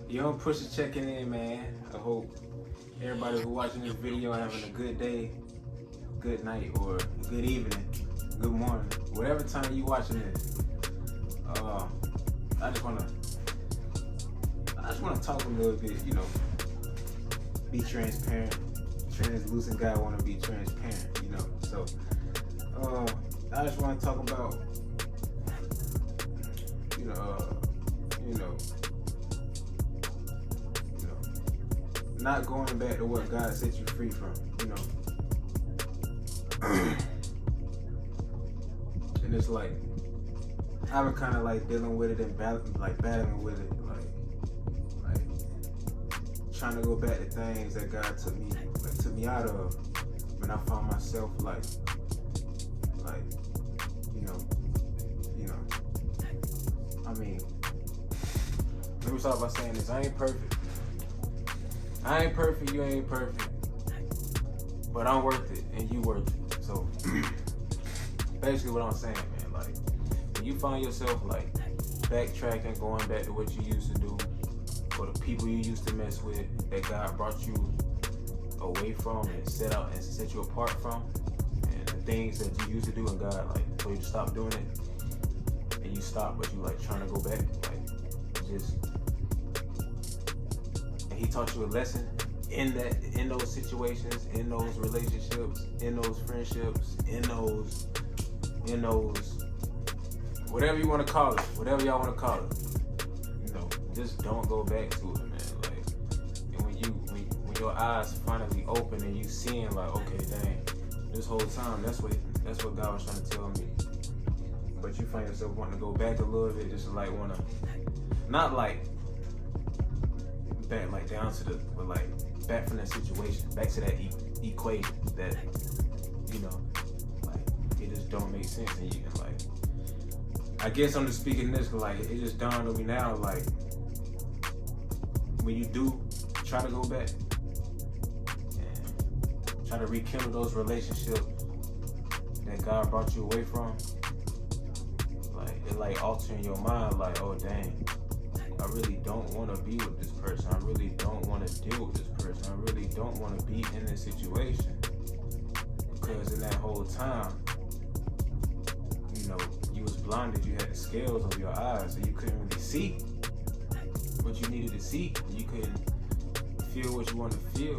Young Pusha checking in, man. I hope everybody who watching this video having a good day, good night, or good evening, good morning, whatever time you watching this. I just wanna talk a little bit, be transparent. Translucent guy wanna be transparent, So I just wanna talk about not going back to what God set you free from, And it's like I've been kind of like dealing with it and battling with it, like trying to go back to things that God took me out of, when I found myself let me start by saying this: I ain't perfect. You ain't perfect, but I'm worth it, and you worth it. So basically, what I'm saying, man, when you find yourself backtracking, going back to what you used to do, or the people you used to mess with that God brought you away from and set you apart from, and the things that you used to do, and God told you to stop doing it, and you stop, but you trying to go back, and He taught you a lesson in those situations, in those relationships, in those friendships, in those whatever you want to call it, whatever y'all want to call it. Just don't go back to it, man. And when your eyes finally open and you seeing okay, dang, this whole time that's what God was trying to tell me. But you find yourself wanting to go back a little bit, just wanna not back down to but back from that situation, back to that equation that it just don't make sense. And you can I guess I'm just speaking this, but it just dawned on me now, when you do try to go back and try to rekindle those relationships that God brought you away from, it altering your mind, oh dang, I really don't want to be with this person. I really don't want to deal with this person. I really don't want to be in this situation. Because in that whole time, you was blinded. You had the scales over your eyes, so you couldn't really see what you needed to see. You couldn't feel what you wanted to feel.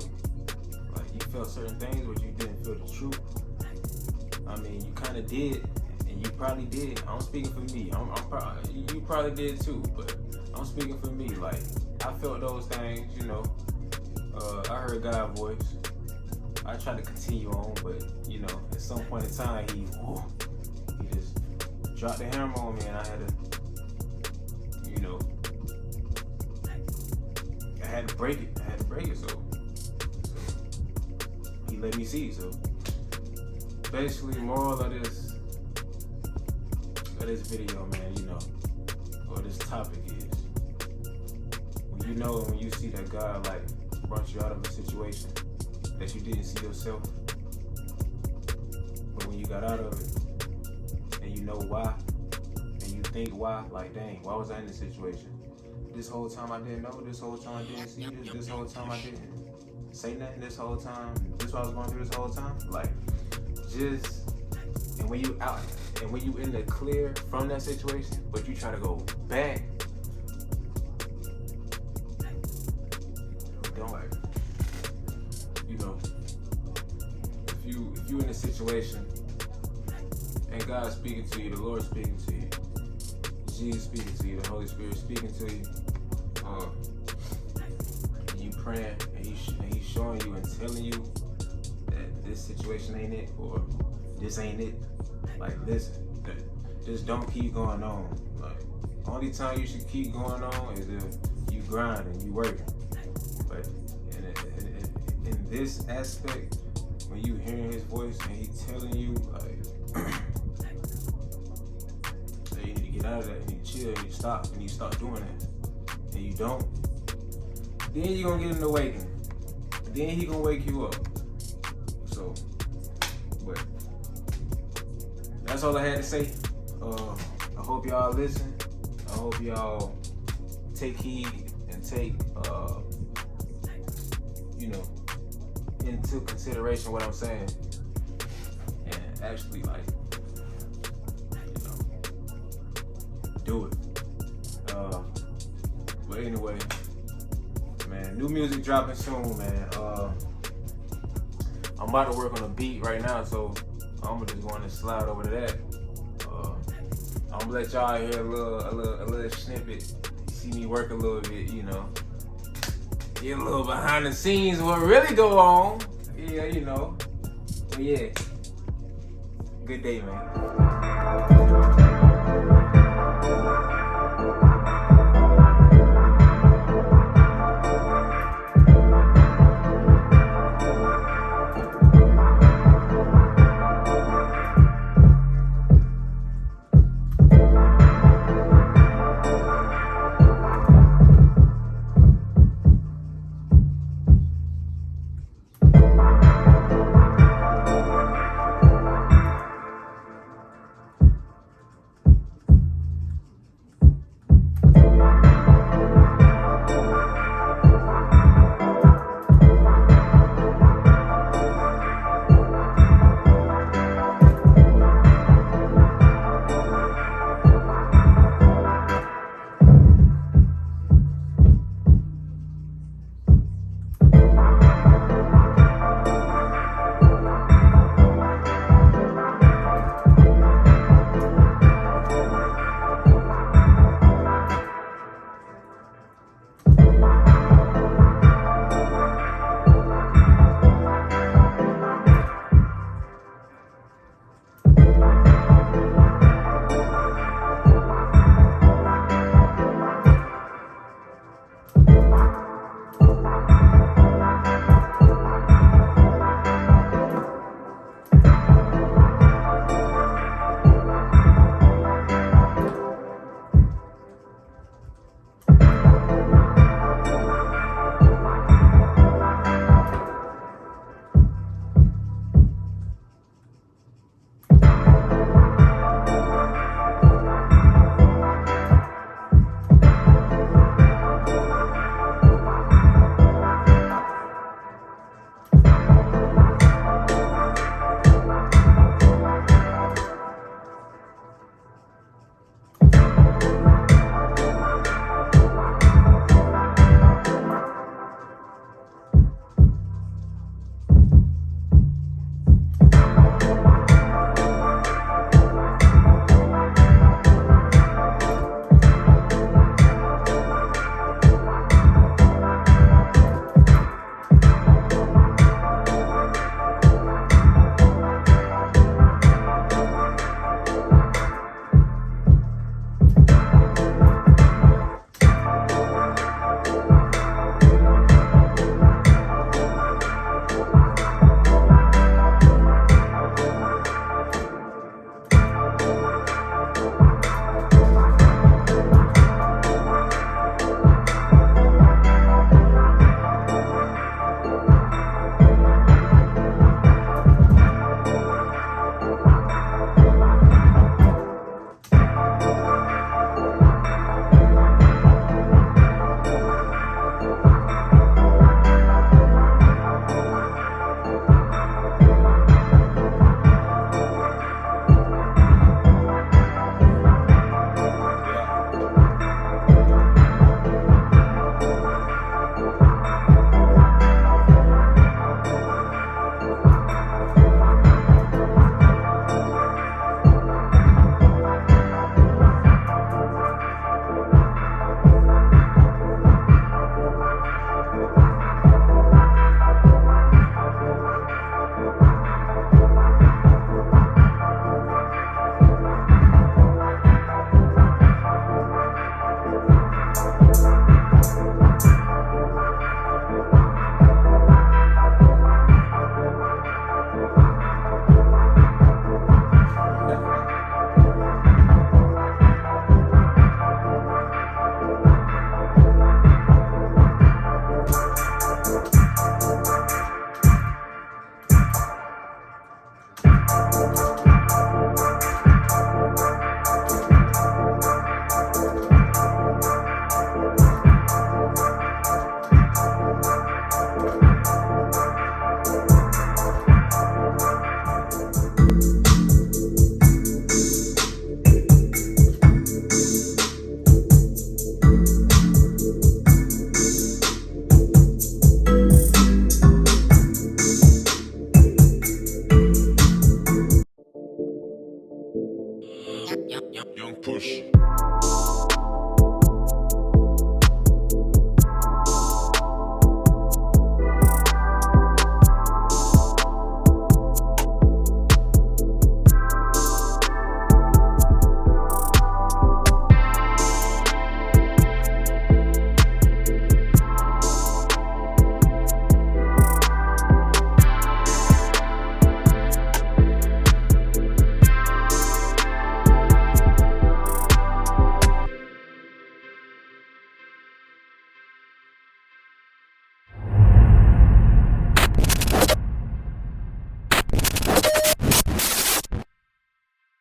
You felt certain things, but you didn't feel the truth. You kind of did, and you probably did. I'm speaking for me. You probably did too, but I'm speaking for me. I felt those things, I heard God's voice. I tried to continue on, but at some point in time, he just dropped the hammer on me, and I had to break it. So he let me see. So basically, moral of this video, man, or this topic is, when you see that God brought you out of a situation that you didn't see yourself, but when you got out of it and you know why, and you think why, dang, why was I in this situation? This whole time I didn't know, this whole time I didn't see this whole time I didn't say nothing, this whole time, this what I was going through this whole time, and when you out, and when you in the clear from that situation, but you try to go back, if you in a situation and God's speaking to you, the Lord speaking to you, Jesus speaking to you, the Holy Spirit speaking to you, and you praying, and he's showing you and telling you that this situation ain't it, or this ain't it, listen, just don't keep going on. Only time you should keep going on is if you grinding, you working. But in this aspect, when you hearing his voice and he telling you that you need to get out of that, you need to chill, you need to stop, and you start doing that, and you don't, then you're gonna get an awakening. Then he gonna wake you up. So, but that's all I had to say. I hope y'all listen. I hope y'all take heed and and take, into consideration what I'm saying, and actually do it. But anyway, man, new music dropping soon, man. I'm about to work on a beat right now, so I'm just going to slide over to that. I'm gonna let y'all hear a little snippet. See me work a little bit, get a little behind the scenes what really go on. Yeah, But yeah, good day, man.